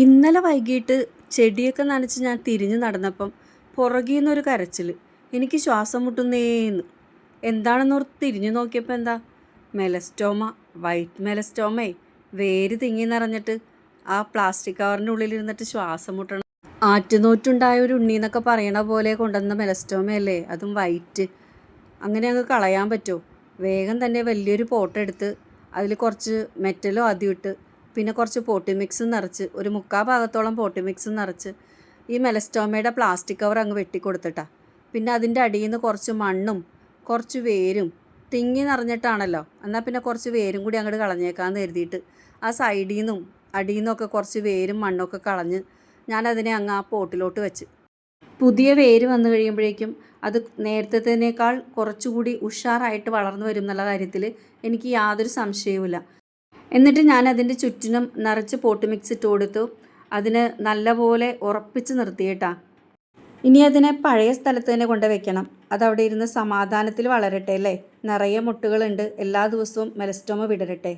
ഇന്നലെ വൈകിട്ട് ചെടിയൊക്കെ നനച്ച് ഞാൻ തിരിഞ്ഞു നടന്നപ്പം പുറകിൽ നിന്നൊരു കരച്ചിൽ. എനിക്ക് ശ്വാസം മുട്ടുന്നേന്ന്. എന്താണെന്നോർത്ത് തിരിഞ്ഞു നോക്കിയപ്പോൾ എന്താ, മെലസ്റ്റോമ, വൈറ്റ് മെലസ്റ്റോമേ. വേര് തിങ്ങി നിറഞ്ഞിട്ട് ആ പ്ലാസ്റ്റിക് കവറിൻ്റെ ഉള്ളിലിരുന്നിട്ട് ശ്വാസം മുട്ടണം. ആറ്റുനോറ്റുണ്ടായ ഒരു ഉണ്ണി എന്നൊക്കെ പറയണ പോലെ കൊണ്ടുവന്ന മെലസ്റ്റോമയല്ലേ, അതും വൈറ്റ്. അങ്ങനെ അങ്ങ് കളയാൻ പറ്റുമോ? വേഗം തന്നെ വലിയൊരു പോട്ടെടുത്ത് അതിൽ കുറച്ച് മെറ്റലോ ആദ്യം ഇട്ട്, പിന്നെ കുറച്ച് പോട്ടി മിക്സും നിറച്ച്, ഒരു 3/4 ഭാഗത്തോളം പോട്ടി മിക്സും നിറച്ച് ഈ മെലസ്റ്റോമയുടെ പ്ലാസ്റ്റിക് കവർ അങ്ങ് വെട്ടിക്കൊടുത്തിട്ടാ. പിന്നെ അതിൻ്റെ അടിയിൽ നിന്ന് കുറച്ച് മണ്ണും കുറച്ച് വേരും തിങ്ങി നിറഞ്ഞിട്ടാണല്ലോ, എന്നാൽ പിന്നെ കുറച്ച് വേരും കൂടി അങ്ങോട്ട് കളഞ്ഞേക്കാമെന്ന് കരുതിയിട്ട് ആ സൈഡിൽ നിന്നും അടിയിൽ നിന്നൊക്കെ കുറച്ച് വേരും മണ്ണൊക്കെ കളഞ്ഞ് ഞാനതിനെ അങ്ങ് ആ പോട്ടിലോട്ട് വെച്ച്. പുതിയ വേര് വന്നു കഴിയുമ്പോഴേക്കും അത് നേരത്തേതിനേക്കാൾ കുറച്ചുകൂടി ഉഷാറായിട്ട് വളർന്നു വരും എന്നുള്ള കാര്യത്തിൽ എനിക്ക് യാതൊരു സംശയവുമില്ല. എന്നിട്ട് ഞാൻ അതിൻ്റെ ചുറ്റിനും നിറച്ച് പോട്ട് മിക്സ് ഇട്ട് കൊടുത്തു. അതിന് നല്ലപോലെ ഉറപ്പിച്ച് നിർത്തിയിട്ടാ. ഇനി അതിനെ പഴയ സ്ഥലത്ത് തന്നെ കൊണ്ട് വെക്കണം. അതവിടെ ഇരുന്ന് സമാധാനത്തിൽ വളരട്ടെ അല്ലേ. നിറയെ മുട്ടുകളുണ്ട്, എല്ലാ ദിവസവും മെലസ്റ്റോമ വിടരട്ടെ.